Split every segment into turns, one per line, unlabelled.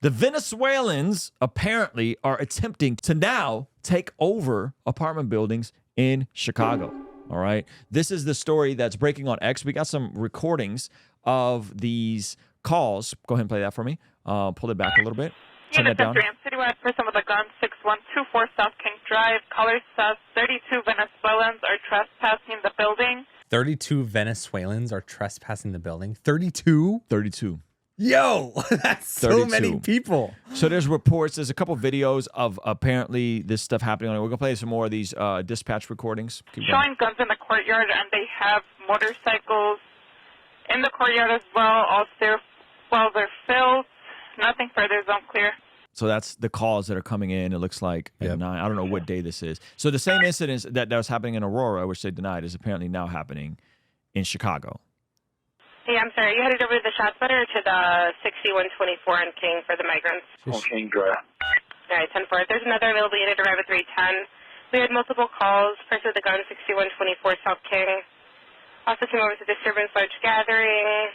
The Venezuelans apparently are attempting to now take over apartment buildings in Chicago. All right. This is the story that's breaking on X. We got some recordings of these calls. Go ahead and play that for me. Pull it back a little bit. Turn that down.
Citywide person with a gun, 6124 South King Drive. Caller says 32 Venezuelans are trespassing the building.
32 Venezuelans are trespassing the building. 32?
32.
Yo, that's 32. So many people.
So there's reports. There's a couple videos of apparently this stuff happening. We're going to play some more of these dispatch recordings.
Showing guns in the courtyard, and they have motorcycles in the courtyard as well. All they're filled. Nothing further is unclear.
So that's the calls that are coming in. It looks like at 9. I don't know what day this is. So the same incidents that was happening in Aurora, which they denied, is apparently now happening in Chicago.
Hey, I'm sorry. You headed over to the ShotSpotter or to the 6124 on King for the migrants?
On King Drive.
All right, 10-4. There's another available unit arrive at 310. We had multiple calls. Person with the gun, 6124 South King. Also came over to disturbance large gathering.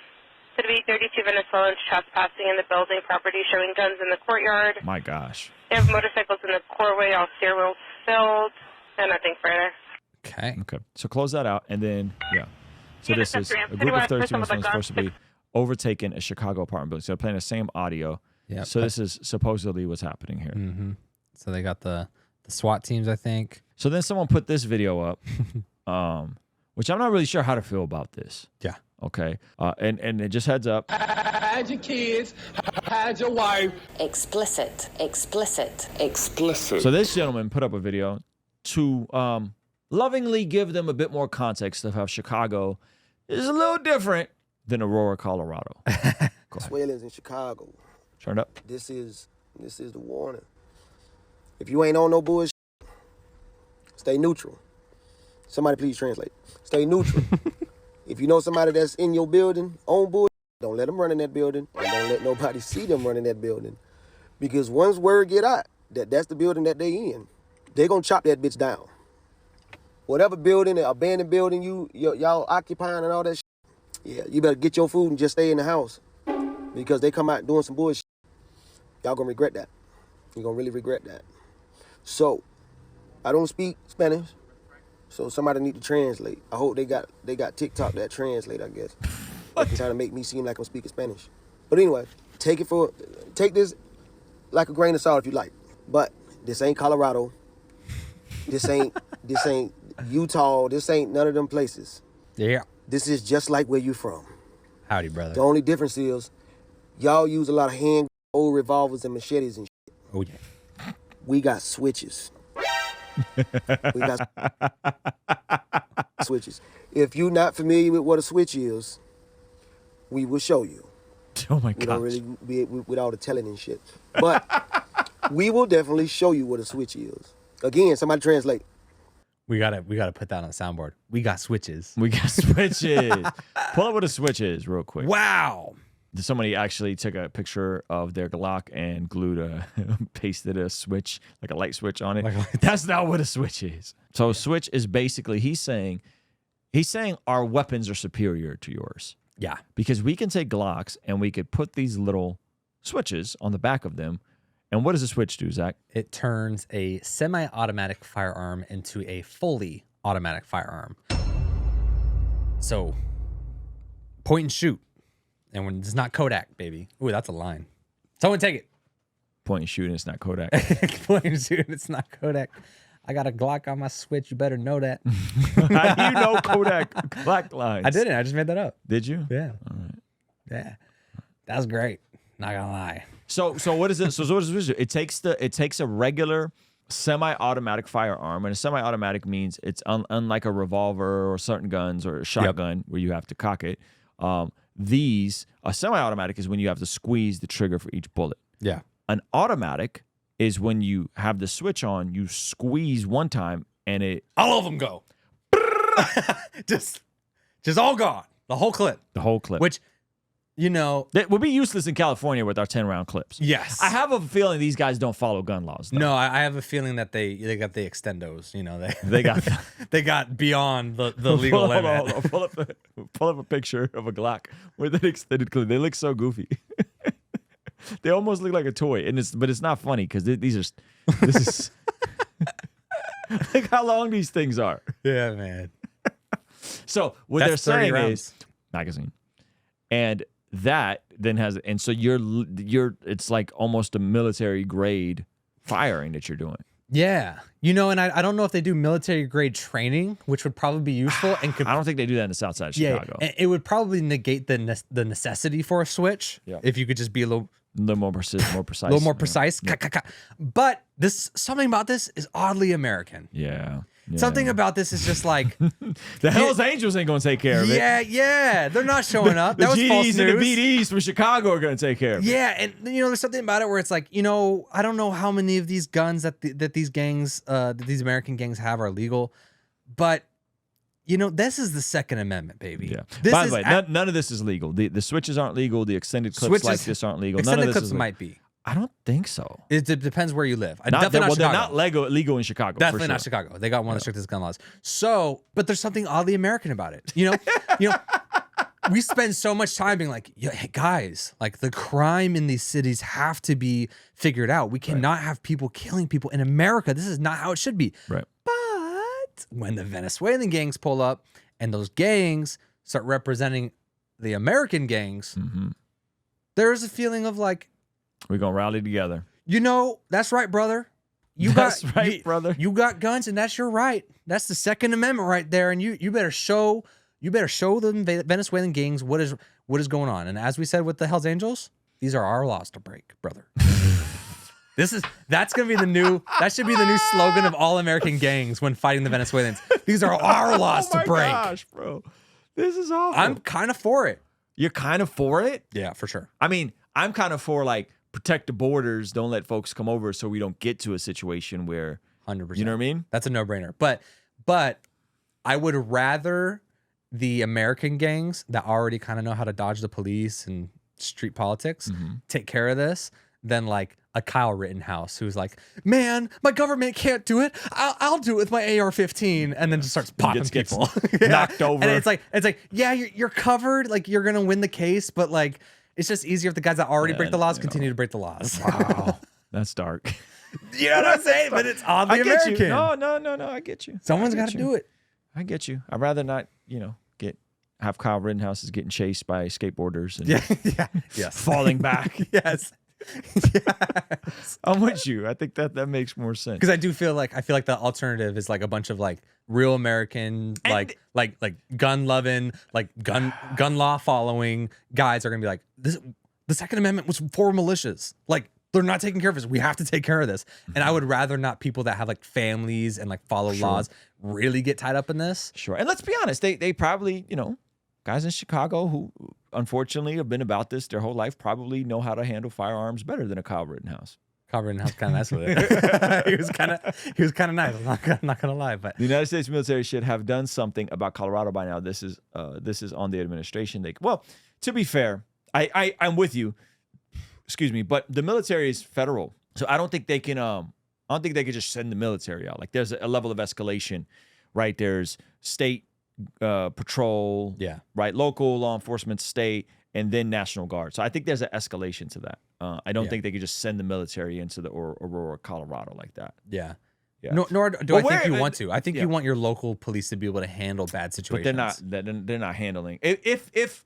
Said to be 32 Venezuelans trespassing in the building property, showing guns in the courtyard.
My gosh.
They have motorcycles in the courtway, all stairwells filled, and nothing further.
Okay.
Okay. So close that out, and then, yeah. So this is a group of 32 Muslims supposed to be overtaking a Chicago apartment building. So they're playing the same audio. Yeah. So this is supposedly what's happening here.
Mm-hmm. So they got the SWAT teams, I think.
So then someone put this video up, which I'm not really sure how to feel about this.
Yeah.
Okay. And it just heads up.
Hide your kids. Hide your wife.
Explicit. Explicit. Explicit.
So this gentleman put up a video to lovingly give them a bit more context of how Chicago is a little different than Aurora, Colorado.
Venezuelans in Chicago.
Turn it up.
This is the warning. If you ain't on no bullshit, stay neutral. Somebody please translate. Stay neutral. If you know somebody that's in your building on bullshit, don't let them run in that building, and don't let nobody see them run in that building. Because once word get out that that's the building that they in, they gonna chop that bitch down. Whatever building, abandoned building y'all occupying and all that shit, yeah, you better get your food and just stay in the house. Because they come out doing some bullshit. Y'all gonna regret that. You're gonna really regret that. So, I don't speak Spanish, so somebody need to translate. I hope they got TikTok that translate, I guess. They can try to make me seem like I'm speaking Spanish. But anyway, take this like a grain of salt if you like. But this ain't Colorado. This ain't Utah. This ain't none of them places.
Yeah.
This is just like where you from.
Howdy, brother.
The only difference is y'all use a lot of hand old revolvers and machetes and shit.
Oh yeah.
We got switches. We got switches. If you're not familiar with what a switch is, we will show you.
Oh my god.
We don't really be with all the telling and shit. But we will definitely show you what a switch is. Again, somebody translate.
We gotta put that on the soundboard. We got switches.
We got switches. Pull up what a switch is real quick.
Wow.
Somebody actually took a picture of their Glock and pasted a switch, like a light switch on it. That's not what a switch is. So a switch is basically, he's saying our weapons are superior to yours.
Yeah.
Because we can take Glocks and we could put these little switches on the back of them. And what does a switch do, Zach?
It turns a semi-automatic firearm into a fully automatic firearm. So, point and shoot. And when it's not Kodak, baby. Ooh, that's a line. Someone take it.
Point and shoot, and it's not Kodak.
Point and shoot, and it's not Kodak. I got a Glock on my switch. You better know that.
How do you know Kodak Glock lines?
I didn't. I just made that up.
Did you?
Yeah.
All right.
Yeah. That was great. Not gonna lie.
So what is it? So what does it do? It takes a regular semi-automatic firearm, and a semi-automatic means it's unlike a revolver or certain guns or a shotgun where you have to cock it. A semi-automatic is when you have to squeeze the trigger for each bullet.
Yeah.
An automatic is when you have the switch on, you squeeze one time and
all of them go. just all gone. The whole clip.
The whole clip.
Which, you know,
that would be useless in California with our 10-round clips.
Yes.
I have a feeling these guys don't follow gun laws, though.
No, I have a feeling that they got the extendos. You know,
they got
they got beyond the legal limit.
Hold on. Pull up a picture of a Glock with an extended clip. They look so goofy. They almost look like a toy, and but it's not funny because these are. This is like how long these things are.
Yeah, man.
So what
That's
they're saying
30 rounds.
is magazine, and that then has, and so you're it's like almost a military grade firing that you're doing.
Yeah. You know, and I don't know if they do military grade training, which would probably be useful and could
I don't think they do that in the South Side of Chicago.
and it would probably negate the necessity for a switch
Yeah.
if you could just be a little
more precise.
a little more precise. But something about this is oddly American.
Yeah.
Something about this is just like
The Hells Angels ain't gonna take care of it.
yeah, they're not showing up.
The
That was false
GDs and the
news.
BDs from Chicago are gonna take care of it.
Yeah, and you know, there's something about it where it's like, you know, I don't know how many of these guns that these gangs, that these American gangs have are legal, but you know, this is the Second Amendment, baby.
Yeah.
This
By
is
the way, none of this is legal. The switches aren't legal. The extended clips
Switches-
like this aren't legal. None
extended
of this
clips
is legal.
might be.
I don't think so.
It depends where you live.
Not,
Definitely not
they're
Chicago.
not legal in Chicago.
Definitely
for
not
sure.
Chicago. They got one of the strictest gun laws. So, but there's something oddly American about it. You know, we spend so much time being like, yeah, hey, guys, like the crime in these cities have to be figured out. We cannot have people killing people in America. This is not how it should be.
Right.
But when the Venezuelan gangs pull up and those gangs start representing the American gangs, there's a feeling of like,
We're gonna rally together.
you know, that's right, brother.
That's right, brother.
You got guns, and that's your right. That's the Second Amendment right there. And you better show the Venezuelan gangs what is going on. And as we said with the Hells Angels, these are our laws to break, brother. That should be the new slogan of all American gangs when fighting the Venezuelans. These are our laws to break.
Gosh, bro, this is awful.
I'm kind of for it.
You're kind of for it.
Yeah, for sure.
I mean, I'm kind of for like protect the borders. Don't let folks come over so we don't get to a situation where
100%.
you know what I mean.
That's a no-brainer. But I would rather the American gangs that already kind of know how to dodge the police and street politics take care of this than like a Kyle Rittenhouse who's like, man, my government can't do it. I'll do it with my AR-15, and then just starts popping
Gets
people,
knocked over.
And it's like, yeah, you're covered. Like you're gonna win the case, but like it's just easier if the guys that already break the laws continue to break the laws.
Wow, that's dark.
You know what I'm saying? But it's oddly
I get
American.
you. No. I get you.
Someone's got to do it.
I get you. I'd rather not, have Kyle Rittenhouse is getting chased by skateboarders and
Yes.
falling back.
Yes.
I'm with you. I think that makes more sense.
Because I feel like the alternative is like a bunch of like real American, like gun loving, like gun law following guys are gonna be like, this the Second Amendment was for militias. Like they're not taking care of us. We have to take care of this. And I would rather not people that have like families and like follow laws really get tied up in this.
Sure. And let's be honest, they probably, guys in Chicago who unfortunately have been about this their whole life probably know how to handle firearms better than a Kyle Rittenhouse.
Kyle Rittenhouse kind of nice with it. he was kind of nice. I'm not gonna lie, but
The United States military should have done something about Colorado by now. This is on the administration. To be fair, I'm with you. Excuse me, but the military is federal, so I don't think they can. I don't think they could just send the military out. Like there's a level of escalation, right? There's state patrol, right, local law enforcement, state, and then National Guard. So I think there's an escalation to that. I don't think they could just send the military into the Aurora, Colorado like that.
Yeah.
Yeah.
Nor do I think you want to. I think you want your local police to be able to handle bad situations.
But they're not handling. If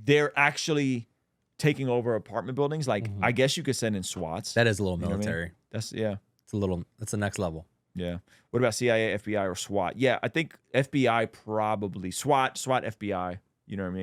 they're actually taking over apartment buildings, like I guess you could send in SWATs.
That is a little
You know what I mean?
military. That's the next level.
Yeah. What about CIA, FBI, or SWAT? Yeah, I think FBI probably SWAT, FBI. You know what I mean?